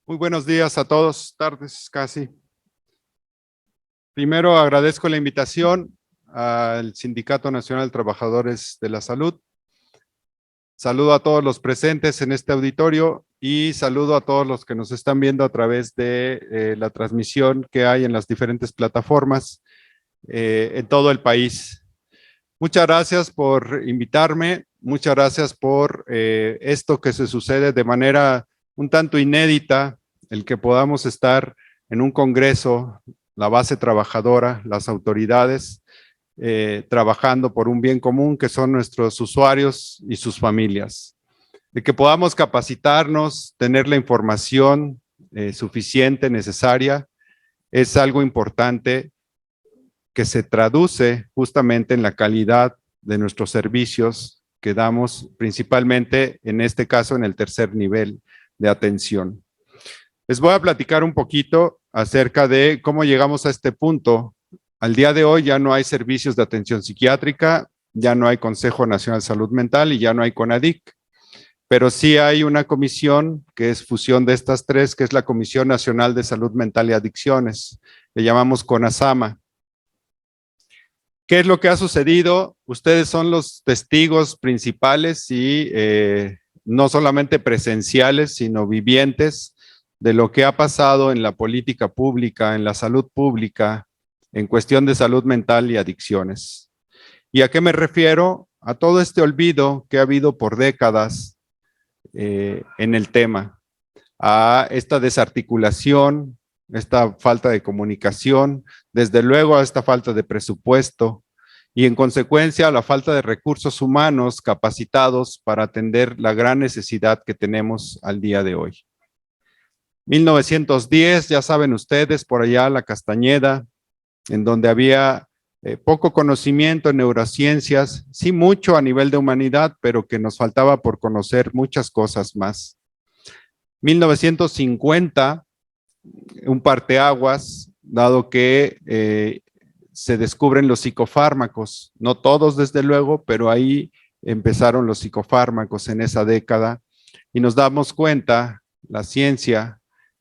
Muy buenos días a todos, tardes casi. Primero agradezco la invitación al Sindicato Nacional de Trabajadores de la Salud. Saludo a todos los presentes en este auditorio y saludo a todos los que nos están viendo a través de la transmisión que hay en las diferentes plataformas en todo el país. Muchas gracias por invitarme, muchas gracias por esto que se sucede de manera un tanto inédita, el que podamos estar en un congreso, la base trabajadora, las autoridades, trabajando por un bien común que son nuestros usuarios y sus familias. De que podamos capacitarnos, tener la información suficiente, necesaria, es algo importante que se traduce justamente en la calidad de nuestros servicios que damos, principalmente en este caso en el tercer nivel de atención. Les voy a platicar un poquito acerca de cómo llegamos a este punto. Al día de hoy ya no hay servicios de atención psiquiátrica, ya no hay Consejo Nacional de Salud Mental y ya no hay CONADIC, pero sí hay una comisión que es fusión de estas tres, que es la Comisión Nacional de Salud Mental y Adicciones. Le llamamos CONASAMA. ¿Qué es lo que ha sucedido? Ustedes son los testigos principales y no solamente presenciales, sino vivientes de lo que ha pasado en la política pública, en la salud pública, en cuestión de salud mental y adicciones. ¿Y a qué me refiero? A todo este olvido que ha habido por décadas en el tema, a esta desarticulación, esta falta de comunicación, desde luego a esta falta de presupuesto y en consecuencia a la falta de recursos humanos capacitados para atender la gran necesidad que tenemos al día de hoy. 1910, ya saben ustedes, por allá la Castañeda, en donde había poco conocimiento en neurociencias, sí mucho a nivel de humanidad, pero que nos faltaba por conocer muchas cosas más. 1950, un parteaguas, dado que se descubren los psicofármacos, no todos desde luego, pero ahí empezaron los psicofármacos en esa década y nos damos cuenta, la ciencia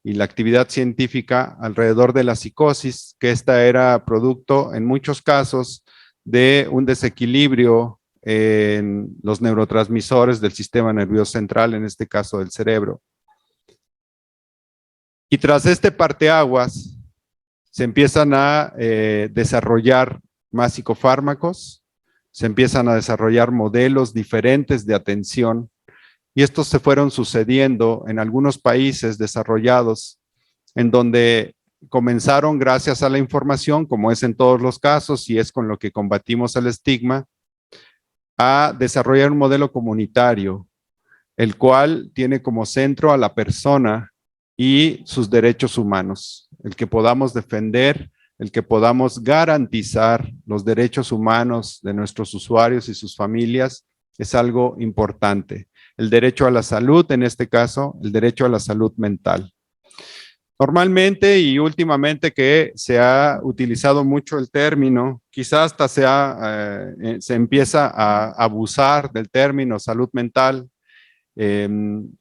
y la actividad científica alrededor de la psicosis, que esta era producto en muchos casos de un desequilibrio en los neurotransmisores del sistema nervioso central, en este caso del cerebro. Y tras este parteaguas, se empiezan a desarrollar más psicofármacos, se empiezan a desarrollar modelos diferentes de atención, y estos se fueron sucediendo en algunos países desarrollados, en donde comenzaron gracias a la información, como es en todos los casos, y es con lo que combatimos el estigma, a desarrollar un modelo comunitario, el cual tiene como centro a la persona y sus derechos humanos, el que podamos defender, el que podamos garantizar los derechos humanos de nuestros usuarios y sus familias es algo importante. El derecho a la salud, en este caso, el derecho a la salud mental. Normalmente y últimamente que se ha utilizado mucho el término, quizás hasta se empieza a abusar del término salud mental, en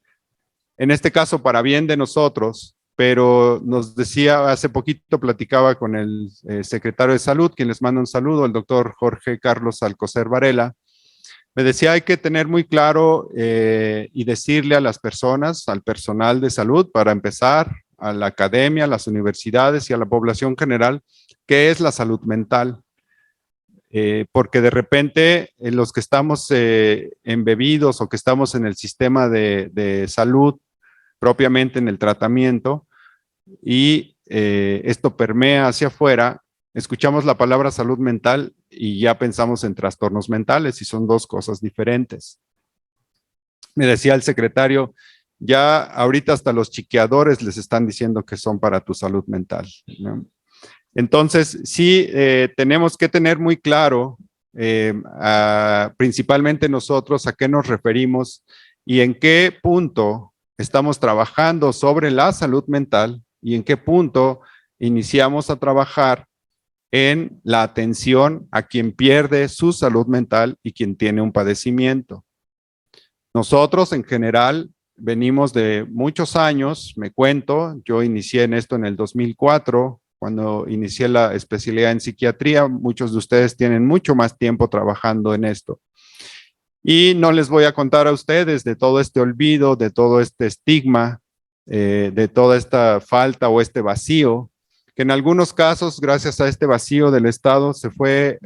este caso para bien de nosotros, pero nos decía, hace poquito platicaba con el secretario de Salud, quien les manda un saludo, el doctor Jorge Carlos Alcocer Varela, me decía hay que tener muy claro y decirle a las personas, al personal de salud, para empezar, a la academia, a las universidades y a la población general, qué es la salud mental. Porque de repente los que estamos embebidos o que estamos en el sistema de salud, propiamente en el tratamiento, y esto permea hacia afuera, escuchamos la palabra salud mental y ya pensamos en trastornos mentales y son dos cosas diferentes. Me decía el secretario, ya ahorita hasta los chiqueadores les están diciendo que son para tu salud mental, ¿no? Entonces, sí, tenemos que tener muy claro, principalmente nosotros, a qué nos referimos y en qué punto estamos trabajando sobre la salud mental y en qué punto iniciamos a trabajar en la atención a quien pierde su salud mental y quien tiene un padecimiento. Nosotros, en general, venimos de muchos años, me cuento, yo inicié en esto en el 2004, cuando inicié la especialidad en psiquiatría. Muchos de ustedes tienen mucho más tiempo trabajando en esto. Y no les voy a contar a ustedes de todo este olvido, de todo este estigma, de toda esta falta o este vacío, que en algunos casos, gracias a este vacío del Estado, se fue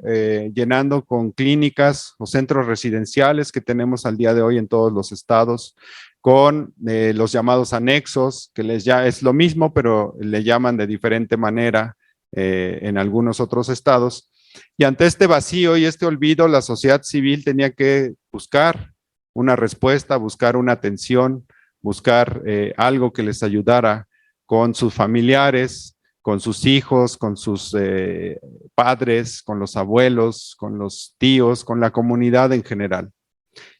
llenando con clínicas o centros residenciales que tenemos al día de hoy en todos los estados, con los llamados anexos, que ya es lo mismo, pero le llaman de diferente manera en algunos otros estados. Y ante este vacío y este olvido, la sociedad civil tenía que buscar una respuesta, buscar una atención, buscar algo que les ayudara con sus familiares, con sus hijos, con sus padres, con los abuelos, con los tíos, con la comunidad en general.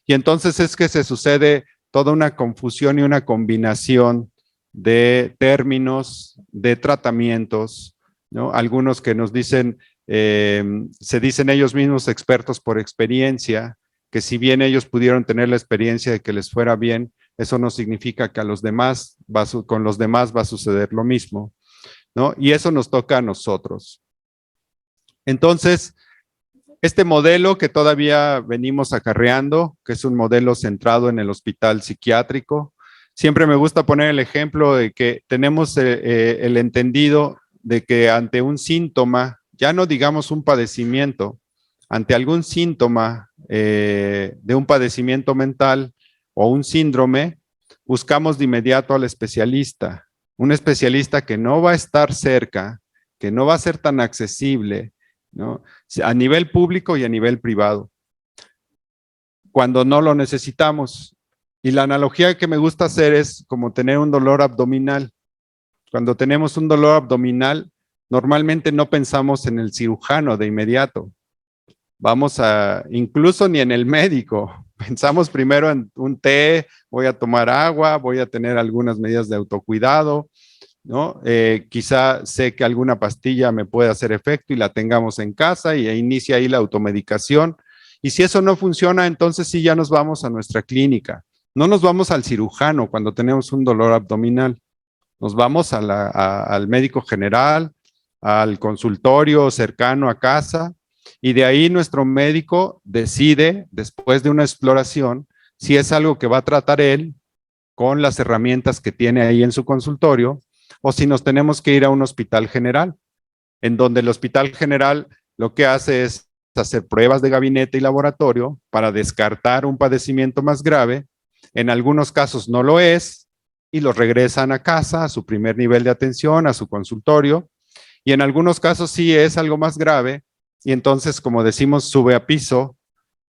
Y entonces es que se sucede toda una confusión y una combinación de términos, de tratamientos, ¿no? Algunos que nos dicen, se dicen ellos mismos expertos por experiencia, que si bien ellos pudieron tener la experiencia de que les fuera bien, eso no significa que a los demás con los demás va a suceder lo mismo, ¿no? Y eso nos toca a nosotros. Entonces, este modelo que todavía venimos acarreando, que es un modelo centrado en el hospital psiquiátrico, siempre me gusta poner el ejemplo de que tenemos el entendido de que ante un síntoma, ya no digamos un padecimiento, ante algún síntoma de un padecimiento mental o un síndrome, buscamos de inmediato al especialista, un especialista que no va a estar cerca, que no va a ser tan accesible, ¿no? A nivel público y a nivel privado, cuando no lo necesitamos. Y la analogía que me gusta hacer es como tener un dolor abdominal. Cuando tenemos un dolor abdominal, normalmente no pensamos en el cirujano de inmediato. Incluso ni en el médico. Pensamos primero en un té, voy a tomar agua, voy a tener algunas medidas de autocuidado, ¿no? Quizá sé que alguna pastilla me puede hacer efecto y la tengamos en casa y inicia ahí la automedicación. Y si eso no funciona, entonces sí ya nos vamos a nuestra clínica. No nos vamos al cirujano cuando tenemos un dolor abdominal. Nos vamos al médico general, al consultorio cercano a casa, y de ahí nuestro médico decide, después de una exploración, si es algo que va a tratar él con las herramientas que tiene ahí en su consultorio, o si nos tenemos que ir a un hospital general, en donde el hospital general lo que hace es hacer pruebas de gabinete y laboratorio para descartar un padecimiento más grave. En algunos casos no lo es y los regresan a casa, a su primer nivel de atención, a su consultorio, y en algunos casos sí es algo más grave y entonces, como decimos, sube a piso,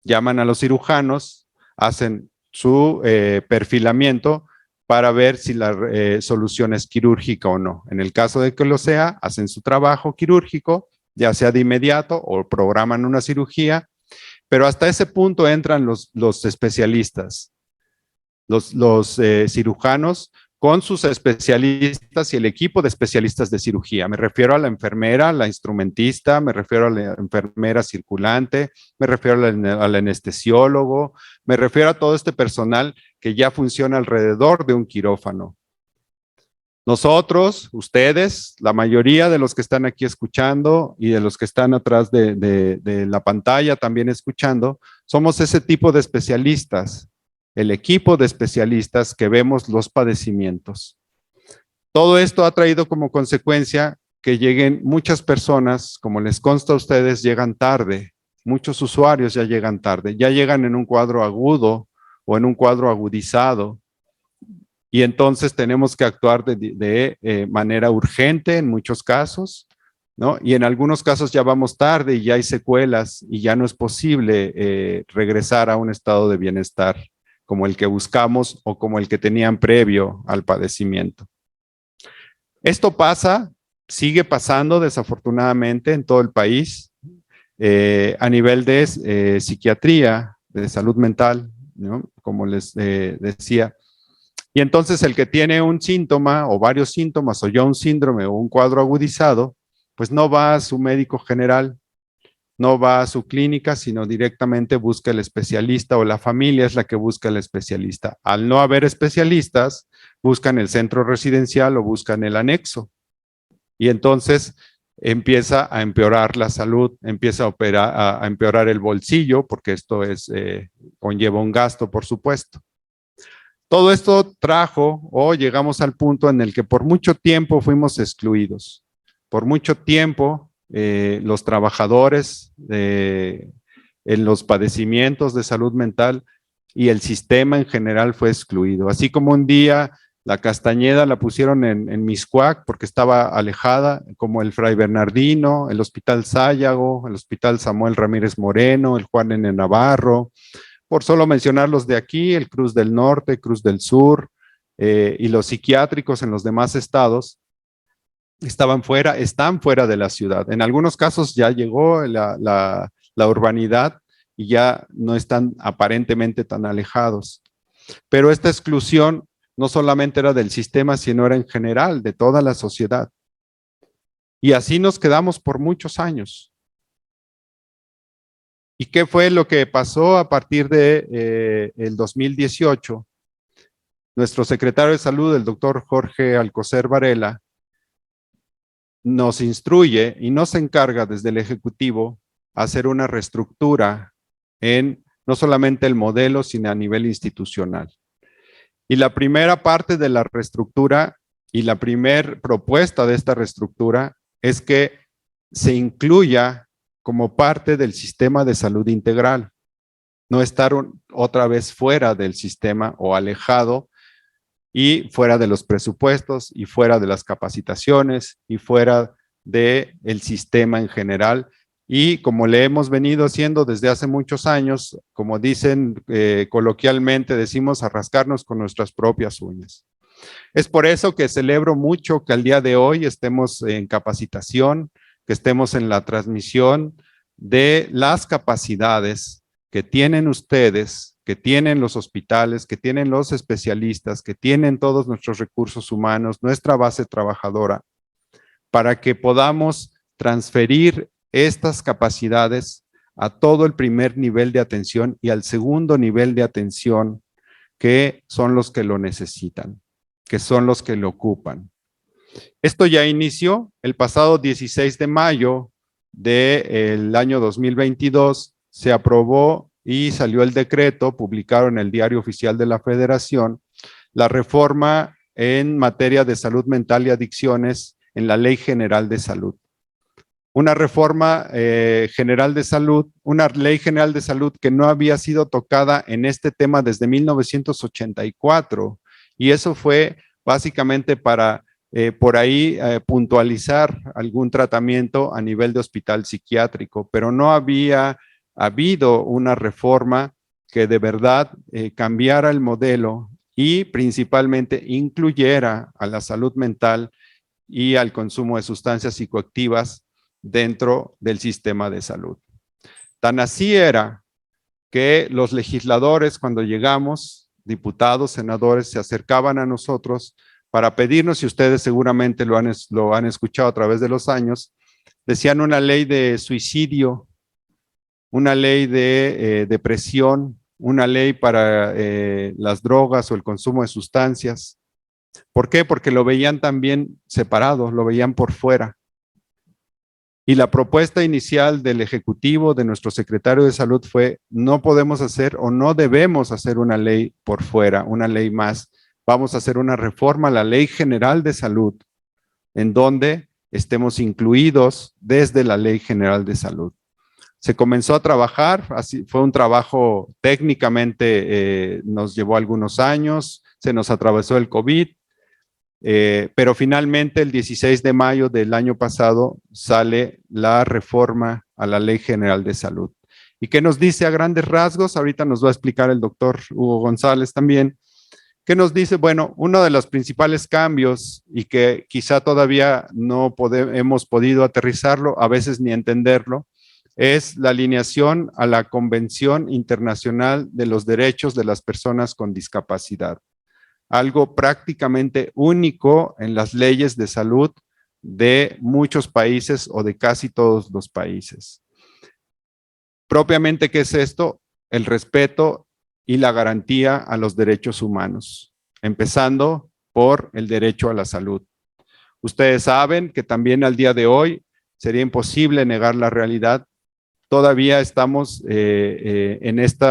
llaman a los cirujanos, hacen su perfilamiento para ver si la solución es quirúrgica o no. En el caso de que lo sea, hacen su trabajo quirúrgico, ya sea de inmediato o programan una cirugía, pero hasta ese punto entran los especialistas, los cirujanos con sus especialistas y el equipo de especialistas de cirugía. Me refiero a la enfermera, la instrumentista, me refiero a la enfermera circulante, me refiero al anestesiólogo, me refiero a todo este personal que ya funciona alrededor de un quirófano. Nosotros, ustedes, la mayoría de los que están aquí escuchando y de los que están atrás de la pantalla también escuchando, somos ese tipo de especialistas, el equipo de especialistas que vemos los padecimientos. Todo esto ha traído como consecuencia que lleguen muchas personas, como les consta a ustedes, llegan tarde. Muchos usuarios ya llegan tarde, ya llegan en un cuadro agudo o en un cuadro agudizado. Y entonces tenemos que actuar de manera urgente en muchos casos, ¿no? Y en algunos casos ya vamos tarde y ya hay secuelas y ya no es posible regresar a un estado de bienestar como el que buscamos o como el que tenían previo al padecimiento. Esto pasa, sigue pasando desafortunadamente en todo el país a nivel de psiquiatría, de salud mental, ¿no? Como les decía. Y entonces el que tiene un síntoma o varios síntomas o ya un síndrome o un cuadro agudizado, pues no va a su médico general, no va a su clínica, sino directamente busca el especialista o la familia es la que busca el especialista. Al no haber especialistas, buscan el centro residencial o buscan el anexo. Y entonces empieza a empeorar la salud, empieza a empeorar el bolsillo, porque esto conlleva un gasto, por supuesto. Todo esto trajo o llegamos al punto en el que por mucho tiempo fuimos excluidos. Por mucho tiempo los trabajadores en los padecimientos de salud mental y el sistema en general fue excluido. Así como un día la Castañeda la pusieron en Mixcoac porque estaba alejada, como el Fray Bernardino, el Hospital Sayago, el Hospital Samuel Ramírez Moreno, el Juan N. Navarro, por solo mencionar los de aquí, el Cruz del Norte, Cruz del Sur, y los psiquiátricos en los demás estados, están fuera de la ciudad. En algunos casos ya llegó la urbanidad y ya no están aparentemente tan alejados. Pero esta exclusión no solamente era del sistema, sino era en general de toda la sociedad. Y así nos quedamos por muchos años. ¿Y qué fue lo que pasó a partir de el 2018? Nuestro secretario de Salud, el doctor Jorge Alcocer Varela, nos instruye y nos encarga desde el Ejecutivo a hacer una reestructura en no solamente el modelo, sino a nivel institucional. Y la primera parte de la reestructura y la primera propuesta de esta reestructura es que se incluya como parte del sistema de salud integral, no estar otra vez fuera del sistema o alejado y fuera de los presupuestos y fuera de las capacitaciones y fuera del sistema en general. Y como le hemos venido haciendo desde hace muchos años, como dicen coloquialmente, decimos a rascarnos con nuestras propias uñas. Es por eso que celebro mucho que al día de hoy estemos en capacitación, que estemos en la transmisión de las capacidades que tienen ustedes, que tienen los hospitales, que tienen los especialistas, que tienen todos nuestros recursos humanos, nuestra base trabajadora, para que podamos transferir estas capacidades a todo el primer nivel de atención y al segundo nivel de atención, que son los que lo necesitan, que son los que lo ocupan. Esto ya inició el pasado 16 de mayo del año 2022, se aprobó y salió el decreto, publicado en el Diario Oficial de la Federación, la reforma en materia de salud mental y adicciones en la Ley General de Salud. Una reforma general de salud, una ley general de salud que no había sido tocada en este tema desde 1984, y eso fue básicamente para por ahí puntualizar algún tratamiento a nivel de hospital psiquiátrico, pero no había habido una reforma que de verdad cambiara el modelo y principalmente incluyera a la salud mental y al consumo de sustancias psicoactivas dentro del sistema de salud. Tan así era que los legisladores, cuando llegamos, diputados, senadores, se acercaban a nosotros para pedirnos, y ustedes seguramente lo han escuchado a través de los años, decían una ley de suicidio, una ley de depresión, una ley para las drogas o el consumo de sustancias. ¿Por qué? Porque lo veían también separado, lo veían por fuera. Y la propuesta inicial del Ejecutivo, de nuestro secretario de Salud, fue: no podemos hacer o no debemos hacer una ley por fuera, una ley más. Vamos a hacer una reforma a la Ley General de Salud, en donde estemos incluidos desde la Ley General de Salud. Se comenzó a trabajar, así fue un trabajo técnicamente, nos llevó algunos años, se nos atravesó el COVID, pero finalmente el 16 de mayo del año pasado sale la reforma a la Ley General de Salud. ¿Y qué nos dice a grandes rasgos? Ahorita nos va a explicar el doctor Hugo González también. ¿Qué nos dice? Bueno, uno de los principales cambios, y que quizá todavía no hemos podido aterrizarlo, a veces ni entenderlo, es la alineación a la Convención Internacional de los Derechos de las Personas con Discapacidad. Algo prácticamente único en las leyes de salud de muchos países o de casi todos los países. Propiamente, ¿qué es esto? El respeto y la garantía a los derechos humanos, empezando por el derecho a la salud. Ustedes saben que también al día de hoy sería imposible negar la realidad. Todavía estamos en este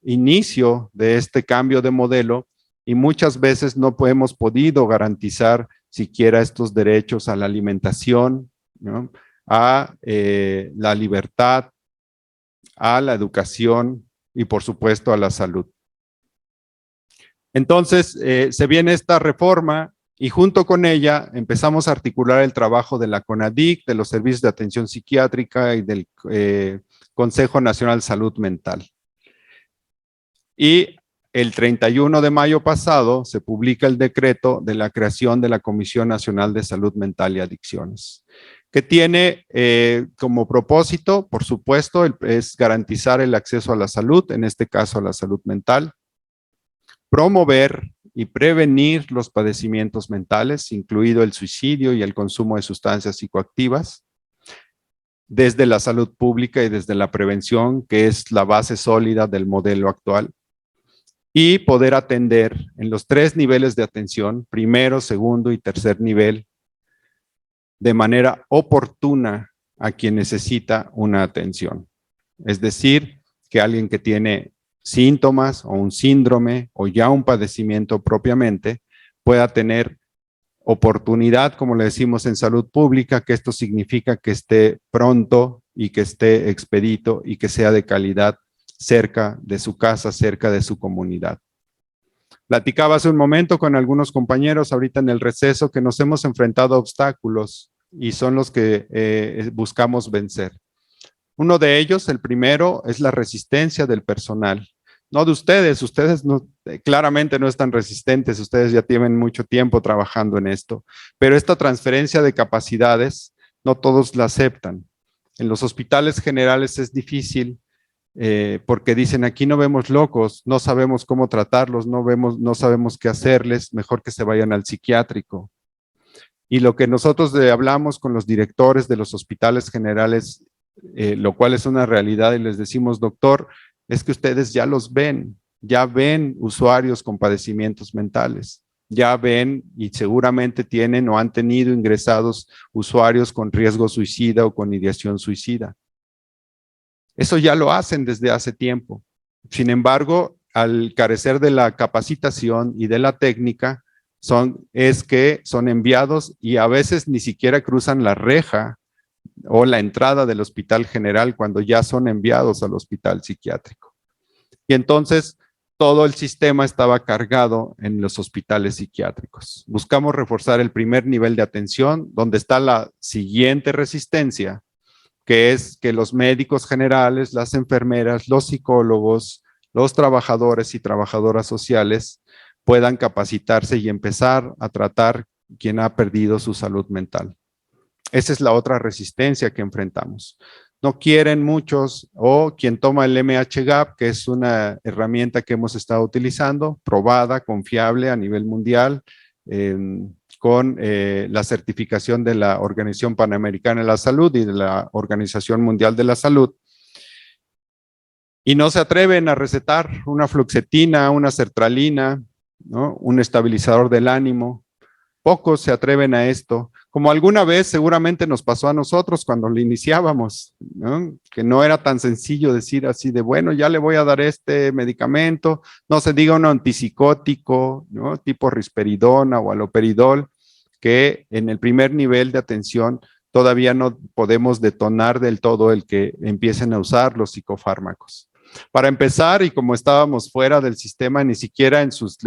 inicio de este cambio de modelo y muchas veces no hemos podido garantizar siquiera estos derechos a la alimentación, ¿no? A la libertad, a la educación y por supuesto a la salud. Entonces, se viene esta reforma y junto con ella empezamos a articular el trabajo de la CONADIC, de los servicios de atención psiquiátrica y del Consejo Nacional de Salud Mental. Y el 31 de mayo pasado se publica el decreto de la creación de la Comisión Nacional de Salud Mental y Adicciones, que tiene como propósito, por supuesto, es garantizar el acceso a la salud, en este caso a la salud mental, promover y prevenir los padecimientos mentales, incluido el suicidio y el consumo de sustancias psicoactivas, desde la salud pública y desde la prevención, que es la base sólida del modelo actual, y poder atender en los 3 niveles de atención, primero, segundo y tercer nivel, de manera oportuna a quien necesita una atención. Es decir, que alguien que tiene síntomas o un síndrome o ya un padecimiento propiamente pueda tener oportunidad, como le decimos en salud pública, que esto significa que esté pronto y que esté expedito y que sea de calidad cerca de su casa, cerca de su comunidad. Platicaba hace un momento con algunos compañeros ahorita en el receso que nos hemos enfrentado a obstáculos y son los que buscamos vencer. Uno de ellos, el primero, es la resistencia del personal. No de ustedes, claramente no están resistentes, ustedes ya tienen mucho tiempo trabajando en esto, pero esta transferencia de capacidades no todos la aceptan. En los hospitales generales es difícil porque dicen aquí no vemos locos, no sabemos cómo tratarlos, no sabemos qué hacerles, mejor que se vayan al psiquiátrico. Y lo que nosotros hablamos con los directores de los hospitales generales, lo cual es una realidad, y les decimos, doctor, es que ustedes ya los ven, ya ven usuarios con padecimientos mentales, ya ven y seguramente tienen o han tenido ingresados usuarios con riesgo suicida o con ideación suicida. Eso ya lo hacen desde hace tiempo. Sin embargo, al carecer de la capacitación y de la técnica, es que son enviados y a veces ni siquiera cruzan la reja o la entrada del hospital general cuando ya son enviados al hospital psiquiátrico. Y entonces todo el sistema estaba cargado en los hospitales psiquiátricos. Buscamos reforzar el primer nivel de atención, donde está la siguiente resistencia, que es que los médicos generales, las enfermeras, los psicólogos, los trabajadores y trabajadoras sociales puedan capacitarse y empezar a tratar quien ha perdido su salud mental. Esa es la otra resistencia que enfrentamos. No quieren muchos, o quien toma el MHGAP, que es una herramienta que hemos estado utilizando, probada, confiable a nivel mundial, con la certificación de la Organización Panamericana de la Salud y de la Organización Mundial de la Salud. Y no se atreven a recetar una fluoxetina, una sertralina, ¿no? Un estabilizador del ánimo. Pocos se atreven a esto, como alguna vez seguramente nos pasó a nosotros cuando lo iniciábamos, ¿no? Que no era tan sencillo decir así de, bueno, ya le voy a dar este medicamento, no se diga un antipsicótico, ¿no? Tipo risperidona o haloperidol, que en el primer nivel de atención todavía no podemos detonar del todo el que empiecen a usar los psicofármacos. Para empezar, y como estábamos fuera del sistema, ni siquiera en sus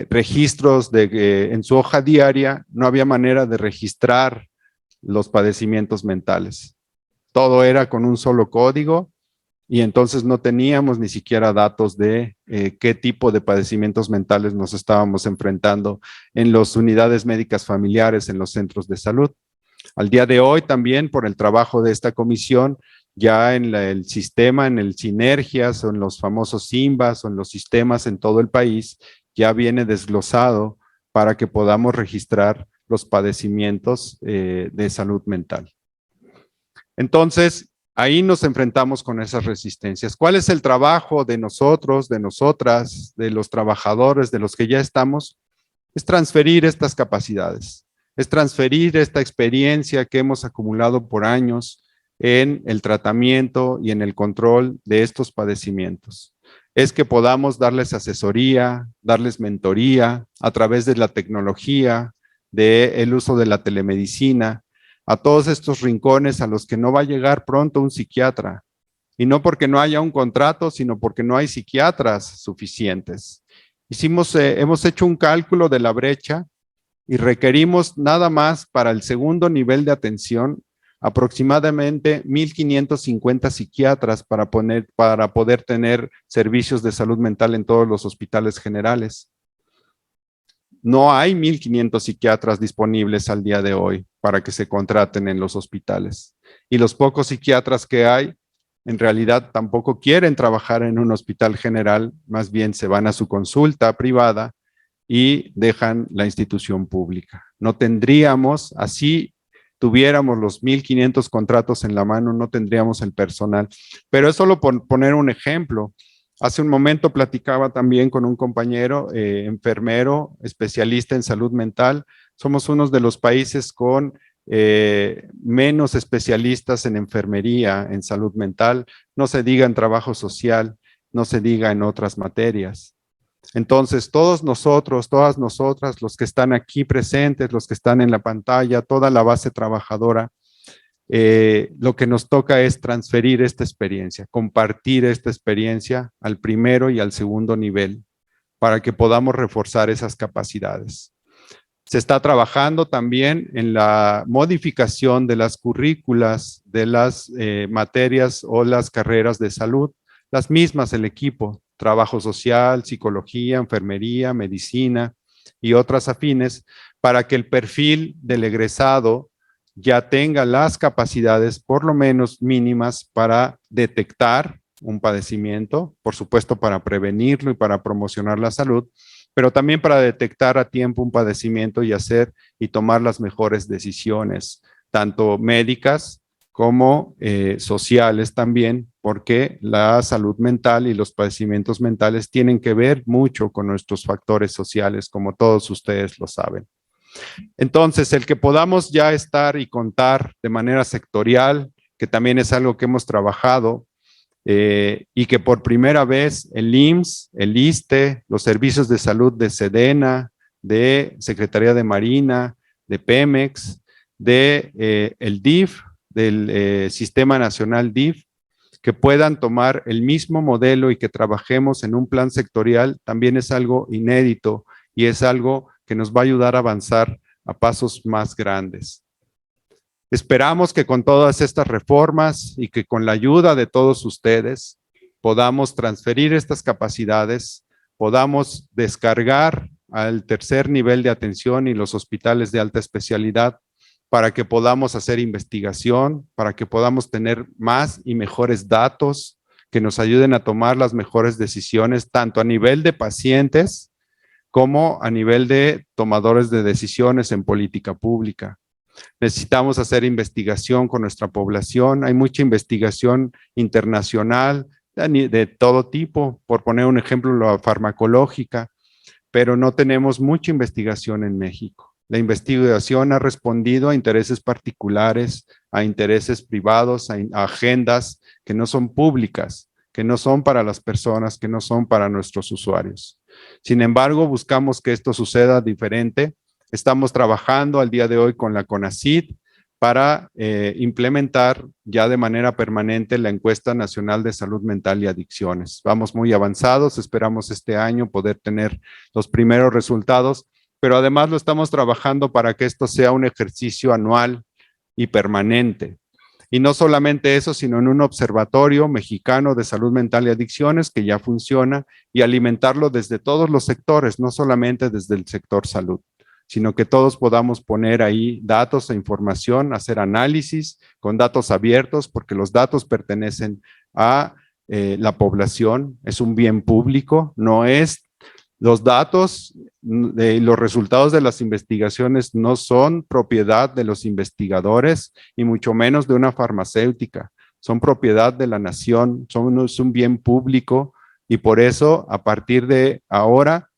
registros en su hoja diaria, no había manera de registrar los padecimientos mentales. Todo era con un solo código y entonces no teníamos ni siquiera datos de qué tipo de padecimientos mentales nos estábamos enfrentando en las unidades médicas familiares, en los centros de salud. Al día de hoy también, por el trabajo de esta comisión, ya en el sistema, en el Sinergias o en los famosos SIMBAS o en los sistemas en todo el país, ya viene desglosado para que podamos registrar los padecimientos de salud mental. Entonces, ahí nos enfrentamos con esas resistencias. ¿Cuál es el trabajo de nosotros, de nosotras, de los trabajadores, de los que ya estamos? Es transferir estas capacidades, es transferir esta experiencia que hemos acumulado por años en el tratamiento y en el control de estos padecimientos. Es que podamos darles asesoría, darles mentoría a través de la tecnología, del uso de la telemedicina, a todos estos rincones a los que no va a llegar pronto un psiquiatra. Y no porque no haya un contrato, sino porque no hay psiquiatras suficientes. Hemos hecho un cálculo de la brecha y requerimos nada más para el segundo nivel de atención aproximadamente 1,550 psiquiatras para poder tener servicios de salud mental en todos los hospitales generales. No hay 1,500 psiquiatras disponibles al día de hoy para que se contraten en los hospitales. Y los pocos psiquiatras que hay, en realidad tampoco quieren trabajar en un hospital general, más bien se van a su consulta privada y dejan la institución pública. No tendríamos, así tuviéramos los 1,500 contratos en la mano, no tendríamos el personal. Pero es solo por poner un ejemplo. Hace un momento platicaba también con un compañero enfermero, especialista en salud mental. Somos uno de los países con menos especialistas en enfermería, en salud mental, no se diga en trabajo social, no se diga en otras materias. Entonces, todos nosotros, todas nosotras, los que están aquí presentes, los que están en la pantalla, toda la base trabajadora, lo que nos toca es transferir esta experiencia, compartir esta experiencia al primero y al segundo nivel para que podamos reforzar esas capacidades. Se está trabajando también en la modificación de las currículas de las materias o las carreras de salud, las mismas el equipo, trabajo social, psicología, enfermería, medicina y otras afines, para que el perfil del egresado ya tenga las capacidades por lo menos mínimas para detectar un padecimiento, por supuesto para prevenirlo y para promocionar la salud, pero también para detectar a tiempo un padecimiento y hacer y tomar las mejores decisiones, tanto médicas como sociales también, porque la salud mental y los padecimientos mentales tienen que ver mucho con nuestros factores sociales, como todos ustedes lo saben. Entonces, el que podamos ya estar y contar de manera sectorial, que también es algo que hemos trabajado, y que por primera vez el IMSS, el ISSSTE, los servicios de salud de SEDENA, de Secretaría de Marina, de Pemex, de el DIF, del Sistema Nacional DIF, que puedan tomar el mismo modelo y que trabajemos en un plan sectorial, también es algo inédito y es algo que nos va a ayudar a avanzar a pasos más grandes. Esperamos que con todas estas reformas y que con la ayuda de todos ustedes podamos transferir estas capacidades, podamos descargar al tercer nivel de atención y los hospitales de alta especialidad para que podamos hacer investigación, para que podamos tener más y mejores datos que nos ayuden a tomar las mejores decisiones, tanto a nivel de pacientes como a nivel de tomadores de decisiones en política pública. Necesitamos hacer investigación con nuestra población. Hay mucha investigación internacional de todo tipo, por poner un ejemplo, la farmacológica, pero no tenemos mucha investigación en México. La investigación ha respondido a intereses particulares, a intereses privados, a agendas que no son públicas, que no son para las personas, que no son para nuestros usuarios. Sin embargo, buscamos que esto suceda diferente. Estamos trabajando al día de hoy con la CONACYT para implementar ya de manera permanente la encuesta nacional de salud mental y adicciones. Vamos muy avanzados, esperamos este año poder tener los primeros resultados, pero además lo estamos trabajando para que esto sea un ejercicio anual y permanente. Y no solamente eso, sino en un observatorio mexicano de salud mental y adicciones que ya funciona y alimentarlo desde todos los sectores, no solamente desde el sector salud, sino que todos podamos poner ahí datos e información, hacer análisis con datos abiertos, porque los datos pertenecen a la población, es un bien público, no es los datos y los resultados de las investigaciones no son propiedad de los investigadores y mucho menos de una farmacéutica. son propiedad de la nación, es un bien público y por eso a partir de ahora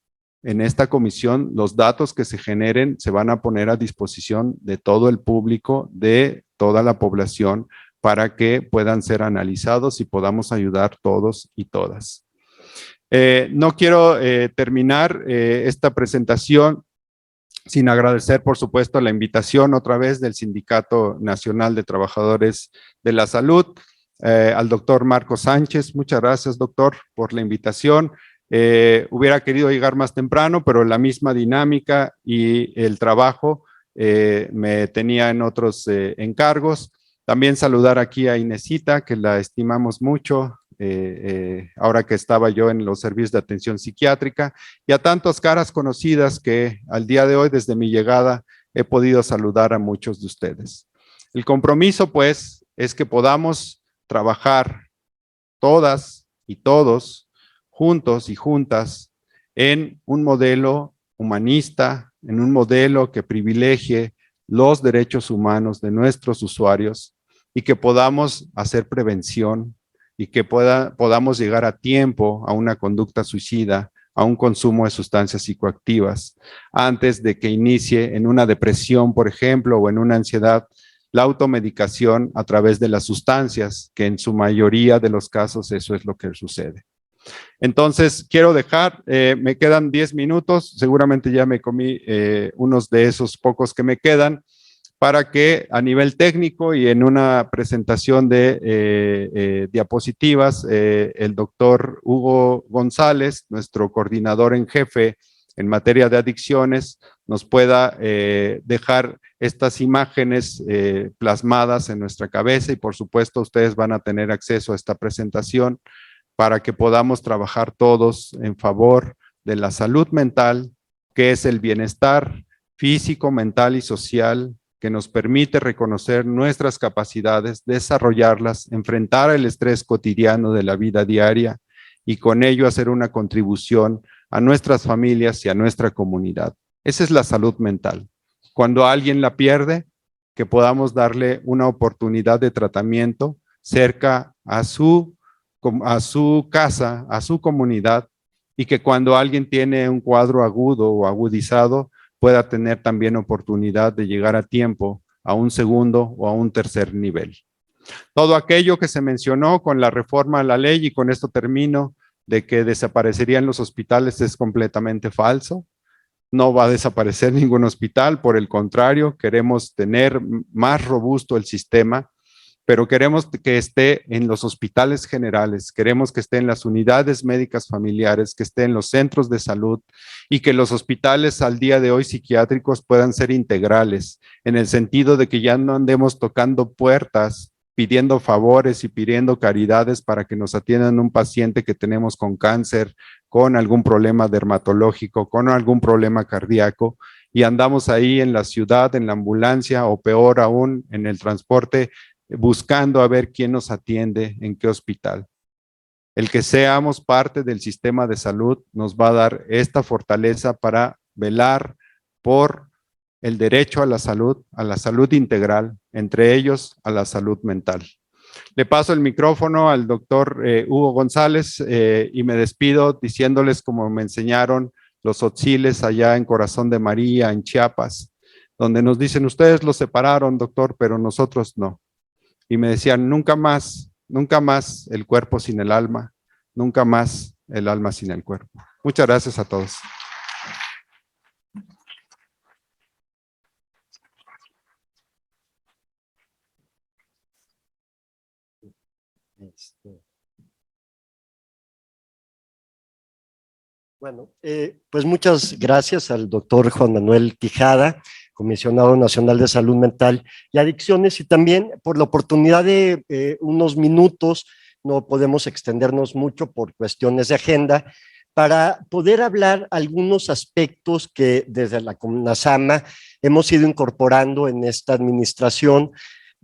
en esta comisión los datos que se generen se van a poner a disposición de todo el público, de toda la población para que puedan ser analizados y podamos ayudar todos y todas. No quiero terminar esta presentación sin agradecer, por supuesto, la invitación otra vez del Sindicato Nacional de Trabajadores de la Salud, al doctor Marco Sánchez. Muchas gracias, doctor, por la invitación. Hubiera querido llegar más temprano, pero la misma dinámica y el trabajo me tenía en otros encargos. También saludar aquí a Inesita, que la estimamos mucho, ahora que estaba yo en los servicios de atención psiquiátrica, y a tantas caras conocidas que al día de hoy, desde mi llegada, he podido saludar a muchos de ustedes. El compromiso, pues, es que podamos trabajar todas y todos, juntos y juntas, en un modelo humanista, en un modelo que privilegie los derechos humanos de nuestros usuarios y que podamos hacer prevención y que podamos llegar a tiempo a una conducta suicida, a un consumo de sustancias psicoactivas, antes de que inicie en una depresión, por ejemplo, o en una ansiedad, la automedicación a través de las sustancias, que en su mayoría de los casos eso es lo que sucede. Entonces, quiero dejar, me quedan 10 minutos, seguramente ya me comí unos de esos pocos que me quedan, para que a nivel técnico y en una presentación de diapositivas, el doctor Hugo González, nuestro coordinador en jefe en materia de adicciones, nos pueda dejar estas imágenes plasmadas en nuestra cabeza y por supuesto ustedes van a tener acceso a esta presentación para que podamos trabajar todos en favor de la salud mental, que es el bienestar físico, mental y social que nos permite reconocer nuestras capacidades, desarrollarlas, enfrentar el estrés cotidiano de la vida diaria y con ello hacer una contribución a nuestras familias y a nuestra comunidad. Esa es la salud mental. Cuando alguien la pierde, que podamos darle una oportunidad de tratamiento cerca a su casa, a su comunidad, y que cuando alguien tiene un cuadro agudo o agudizado, pueda tener también oportunidad de llegar a tiempo a un segundo o a un tercer nivel. Todo aquello que se mencionó con la reforma a la ley, y con esto termino, de que desaparecerían los hospitales es completamente falso. No va a desaparecer ningún hospital, por el contrario, queremos tener más robusto el sistema, pero queremos que esté en los hospitales generales, queremos que esté en las unidades médicas familiares, que esté en los centros de salud y que los hospitales al día de hoy psiquiátricos puedan ser integrales, en el sentido de que ya no andemos tocando puertas, pidiendo favores y pidiendo caridades para que nos atiendan un paciente que tenemos con cáncer, con algún problema dermatológico, con algún problema cardíaco, y andamos ahí en la ciudad, en la ambulancia o peor aún en el transporte, buscando a ver quién nos atiende en qué hospital. El que seamos parte del sistema de salud nos va a dar esta fortaleza para velar por el derecho a la salud integral, entre ellos a la salud mental. Le paso el micrófono al doctor Hugo González y me despido diciéndoles como me enseñaron los otziles allá en Corazón de María, en Chiapas, donde nos dicen, ustedes los separaron, doctor, pero nosotros no. Y me decían, nunca más el cuerpo sin el alma, nunca más el alma sin el cuerpo. Muchas gracias a todos. Bueno, pues muchas gracias al doctor Juan Manuel Quijada, Comisionado Nacional de Salud Mental y Adicciones, y también por la oportunidad de unos minutos, no podemos extendernos mucho por cuestiones de agenda, para poder hablar algunos aspectos que desde la CONASAMA hemos ido incorporando en esta administración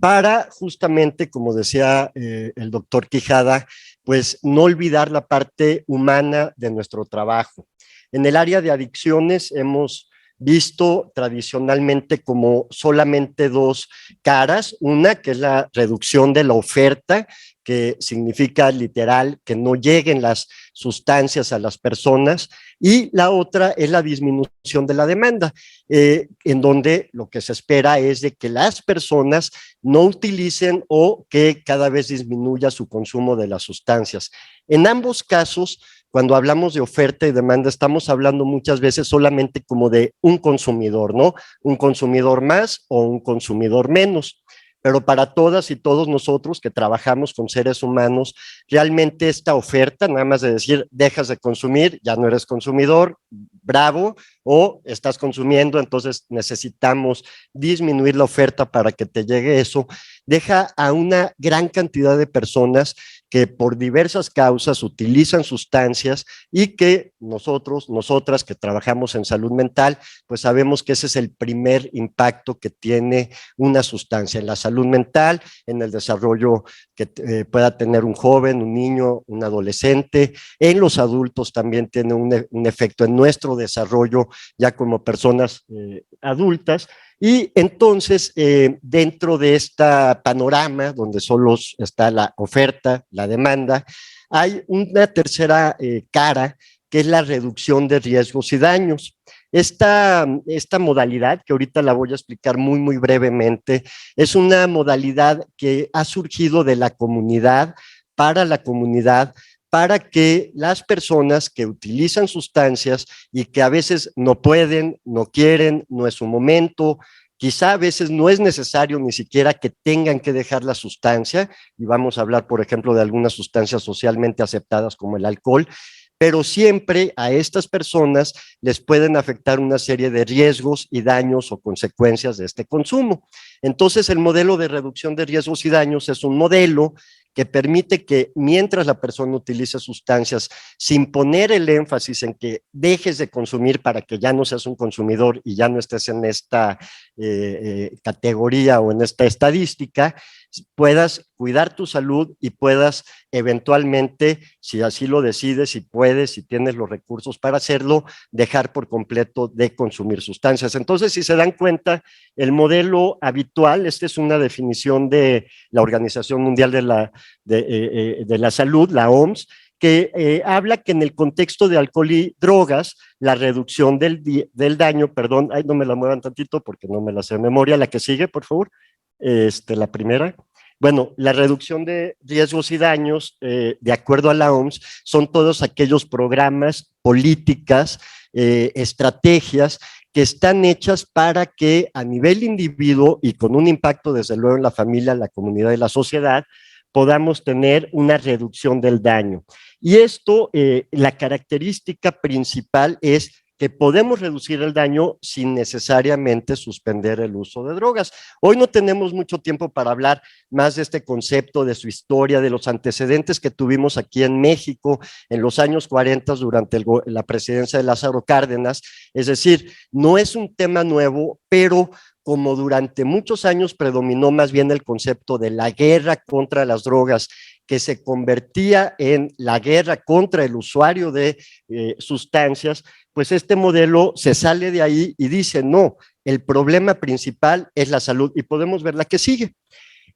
para justamente, como decía el doctor Quijada, pues no olvidar la parte humana de nuestro trabajo. En el área de adicciones hemos visto tradicionalmente como solamente dos caras, una que es la reducción de la oferta, que significa literal que no lleguen las sustancias a las personas, y la otra es la disminución de la demanda, en donde lo que se espera es de que las personas no utilicen o que cada vez disminuya su consumo de las sustancias. En ambos casos, cuando hablamos de oferta y demanda, estamos hablando muchas veces solamente como de un consumidor, ¿no? Un consumidor más o un consumidor menos. Pero para todas y todos nosotros que trabajamos con seres humanos, realmente esta oferta, nada más de decir, dejas de consumir, ya no eres consumidor, bravo, o estás consumiendo, entonces necesitamos disminuir la oferta para que te llegue eso, deja a una gran cantidad de personas que por diversas causas utilizan sustancias y que nosotros, nosotras que trabajamos en salud mental, pues sabemos que ese es el primer impacto que tiene una sustancia en la salud mental, en el desarrollo que pueda tener un joven, un niño, un adolescente, en los adultos también tiene un efecto en nuestro desarrollo ya como personas adultas. Y entonces, dentro de este panorama, donde solo está la oferta, la demanda, hay una tercera cara, que es la reducción de riesgos y daños. Esta modalidad, que ahorita la voy a explicar muy brevemente, es una modalidad que ha surgido de la comunidad, para que las personas que utilizan sustancias y que a veces no pueden, no quieren, no es su momento, quizá a veces no es necesario ni siquiera que tengan que dejar la sustancia, y vamos a hablar, por ejemplo, de algunas sustancias socialmente aceptadas como el alcohol, pero siempre a estas personas les pueden afectar una serie de riesgos y daños o consecuencias de este consumo. Entonces, el modelo de reducción de riesgos y daños es un modelo que permite que mientras la persona utilice sustancias, sin poner el énfasis en que dejes de consumir para que ya no seas un consumidor y ya no estés en esta categoría o en esta estadística, puedas cuidar tu salud y puedas eventualmente, si así lo decides, si puedes, si tienes los recursos para hacerlo, dejar por completo de consumir sustancias. Entonces, si se dan cuenta, el modelo habitual, esta es una definición de la Organización Mundial de la Salud, la OMS, que habla que en el contexto de alcohol y drogas, la reducción del daño, perdón, ay, no me la muevan tantito porque no me la sé de memoria, la que sigue, por favor, la primera. Bueno, la reducción de riesgos y daños, de acuerdo a la OMS, son todos aquellos programas, políticas, estrategias que están hechas para que a nivel individuo y con un impacto desde luego en la familia, la comunidad y la sociedad, podamos tener una reducción del daño. Y esto, la característica principal es que podemos reducir el daño sin necesariamente suspender el uso de drogas. Hoy no tenemos mucho tiempo para hablar más de este concepto, de su historia, de los antecedentes que tuvimos aquí en México en los años 40 durante la presidencia de Lázaro Cárdenas. Es decir, no es un tema nuevo, pero como durante muchos años predominó más bien el concepto de la guerra contra las drogas, que se convertía en la guerra contra el usuario de sustancias, pues este modelo se sale de ahí y dice, no, el problema principal es la salud, y podemos ver la que sigue.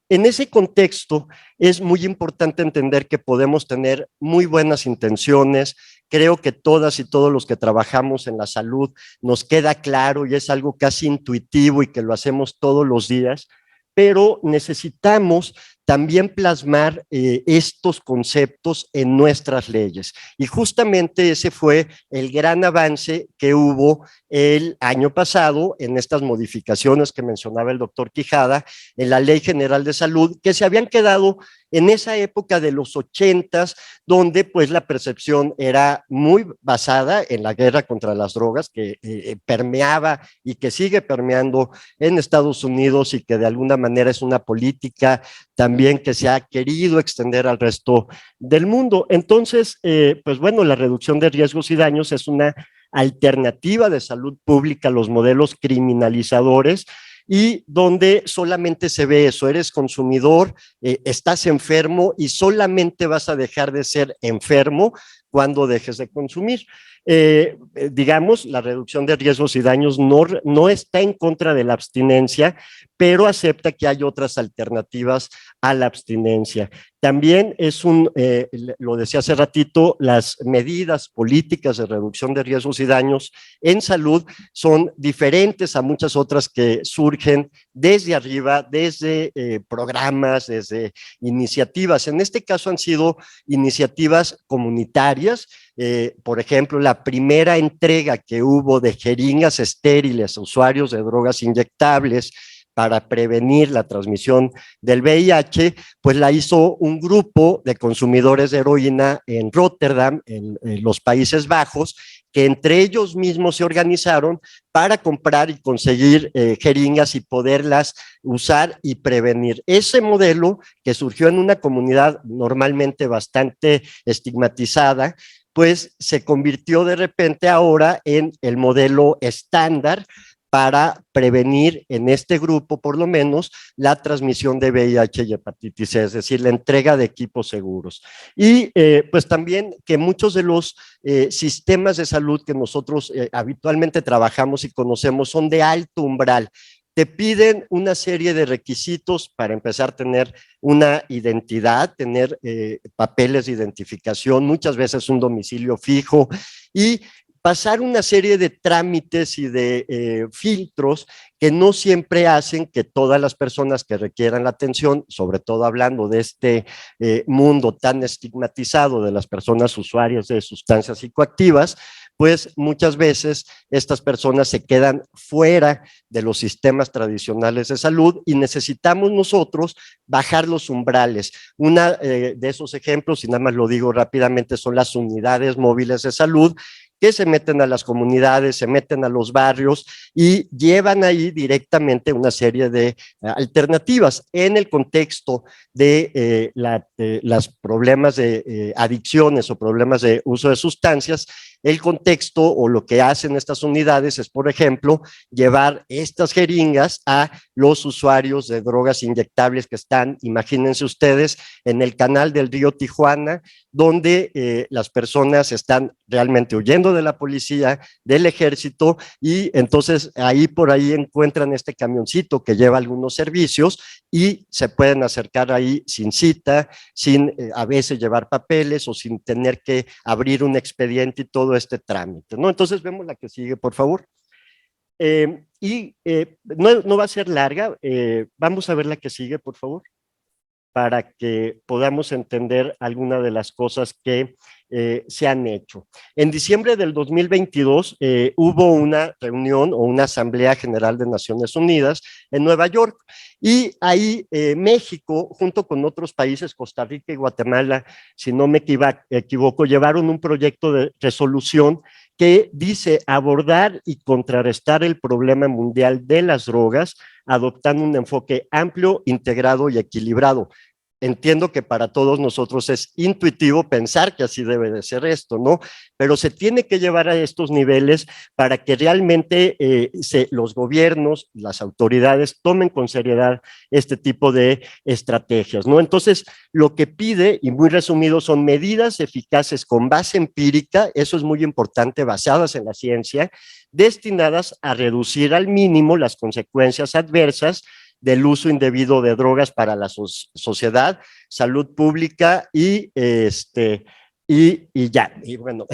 En ese contexto es muy importante entender que podemos tener muy buenas intenciones. Creo que todas y todos los que trabajamos en la salud nos queda claro y es algo casi intuitivo y que lo hacemos todos los días, pero necesitamos también plasmar estos conceptos en nuestras leyes. Y justamente ese fue el gran avance que hubo el año pasado en estas modificaciones que mencionaba el doctor Quijada en la Ley General de Salud, que se habían quedado en esa época de los 80s, donde pues la percepción era muy basada en la guerra contra las drogas, que permeaba y que sigue permeando en Estados Unidos y que de alguna manera es una política también que se ha querido extender al resto del mundo. Entonces, pues bueno, la reducción de riesgos y daños es una alternativa de salud pública a los modelos criminalizadores y donde solamente se ve eso, eres consumidor, estás enfermo y solamente vas a dejar de ser enfermo cuando dejes de consumir. digamos, la reducción de riesgos y daños no está en contra de la abstinencia, pero acepta que hay otras alternativas a la abstinencia. También lo decía hace ratito, las medidas políticas de reducción de riesgos y daños en salud son diferentes a muchas otras que surgen desde arriba, desde programas, desde iniciativas. En este caso han sido iniciativas comunitarias. Por ejemplo, la primera entrega que hubo de jeringas estériles a usuarios de drogas inyectables para prevenir la transmisión del VIH, pues la hizo un grupo de consumidores de heroína en Rotterdam, en los Países Bajos, que entre ellos mismos se organizaron para comprar y conseguir jeringas y poderlas usar y prevenir. Ese modelo, que surgió en una comunidad normalmente bastante estigmatizada, pues se convirtió de repente ahora en el modelo estándar para prevenir en este grupo, por lo menos, la transmisión de VIH y hepatitis C, es decir, la entrega de equipos seguros. Y pues también que muchos de los sistemas de salud que nosotros habitualmente trabajamos y conocemos son de alto umbral. Te piden una serie de requisitos para empezar a tener una identidad, tener papeles de identificación, muchas veces un domicilio fijo y pasar una serie de trámites y de filtros que no siempre hacen que todas las personas que requieran la atención, sobre todo hablando de este mundo tan estigmatizado de las personas usuarias de sustancias psicoactivas, pues muchas veces estas personas se quedan fuera de los sistemas tradicionales de salud y necesitamos nosotros bajar los umbrales. Una de esos ejemplos, y nada más lo digo rápidamente, son las unidades móviles de salud, que se meten a las comunidades, se meten a los barrios y llevan ahí directamente una serie de alternativas en el contexto de los problemas de adicciones o problemas de uso de sustancias. El contexto o lo que hacen estas unidades es, por ejemplo, llevar estas jeringas a los usuarios de drogas inyectables que están, imagínense ustedes, en el canal del río Tijuana, donde las personas están realmente huyendo de la policía, del ejército, y entonces ahí por ahí encuentran este camioncito que lleva algunos servicios y se pueden acercar ahí sin cita, sin a veces llevar papeles o sin tener que abrir un expediente y todo este trámite, ¿no? Entonces vemos la que sigue, por favor. No va a ser larga, vamos a ver la que sigue, por favor, para que podamos entender algunas de las cosas que se han hecho. En diciembre del 2022 hubo una reunión o una Asamblea General de Naciones Unidas en Nueva York y ahí México, junto con otros países, Costa Rica y Guatemala, si no me equivoco, llevaron un proyecto de resolución que dice abordar y contrarrestar el problema mundial de las drogas, adoptando un enfoque amplio, integrado y equilibrado. Entiendo que para todos nosotros es intuitivo pensar que así debe de ser esto, ¿no? Pero se tiene que llevar a estos niveles para que realmente los gobiernos, las autoridades tomen con seriedad este tipo de estrategias, ¿no? Entonces, lo que pide, y muy resumido, son medidas eficaces con base empírica, eso es muy importante, basadas en la ciencia, destinadas a reducir al mínimo las consecuencias adversas del uso indebido de drogas para la sociedad, salud pública y ya, y bueno,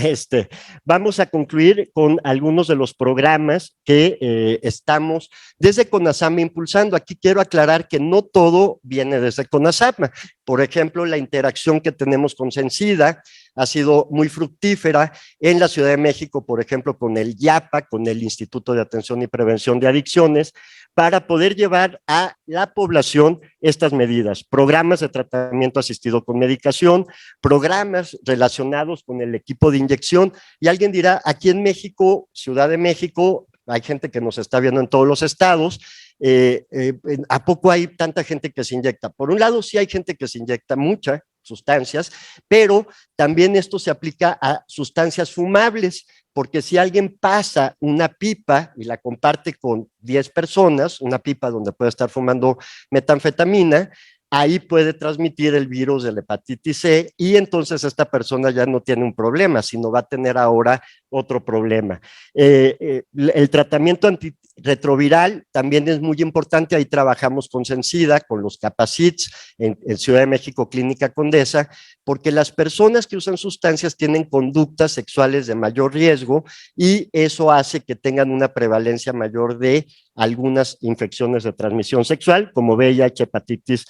vamos a concluir con algunos de los programas que estamos desde CONASAMA impulsando. Aquí quiero aclarar que no todo viene desde CONASAMA. Por ejemplo, la interacción que tenemos con CENSIDA ha sido muy fructífera en la Ciudad de México, por ejemplo, con el IAPA, con el Instituto de Atención y Prevención de Adicciones, para poder llevar a la población estas medidas, programas de tratamiento asistido con medicación, programas relacionados con el equipo de inyección, y alguien dirá, aquí en México, Ciudad de México, hay gente que nos está viendo en todos los estados, ¿a poco hay tanta gente que se inyecta? Por un lado, sí hay gente que se inyecta muchas sustancias, pero también esto se aplica a sustancias fumables, porque si alguien pasa una pipa y la comparte con 10 personas, una pipa donde puede estar fumando metanfetamina, ahí puede transmitir el virus de la hepatitis C y entonces esta persona ya no tiene un problema, sino va a tener ahora otro problema. El tratamiento antirretroviral también es muy importante, ahí trabajamos con Sencida, con los Capacits en Ciudad de México, Clínica Condesa, porque las personas que usan sustancias tienen conductas sexuales de mayor riesgo y eso hace que tengan una prevalencia mayor de algunas infecciones de transmisión sexual, como VIH, hepatitis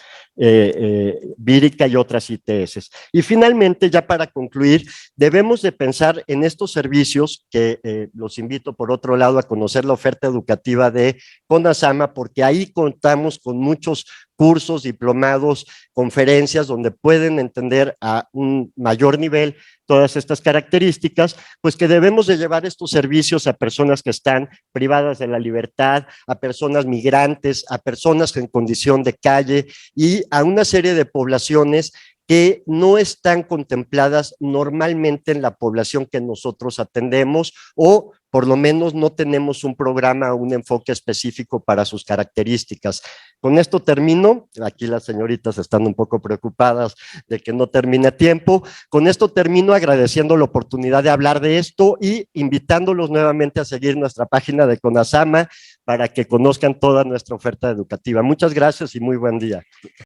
vírica y otras ITS. Y finalmente, ya para concluir, debemos de pensar en estos servicios que los invito por otro lado a conocer la oferta educativa de CONASAMA, porque ahí contamos con muchos cursos, diplomados, conferencias donde pueden entender a un mayor nivel todas estas características, pues que debemos de llevar estos servicios a personas que están privadas de la libertad, a personas migrantes, a personas en condición de calle y a una serie de poblaciones que no están contempladas normalmente en la población que nosotros atendemos o por lo menos no tenemos un programa o un enfoque específico para sus características. Con esto termino, aquí las señoritas están un poco preocupadas de que no termine a tiempo, con esto termino agradeciendo la oportunidad de hablar de esto y invitándolos nuevamente a seguir nuestra página de CONASAMA para que conozcan toda nuestra oferta educativa. Muchas gracias y muy buen día.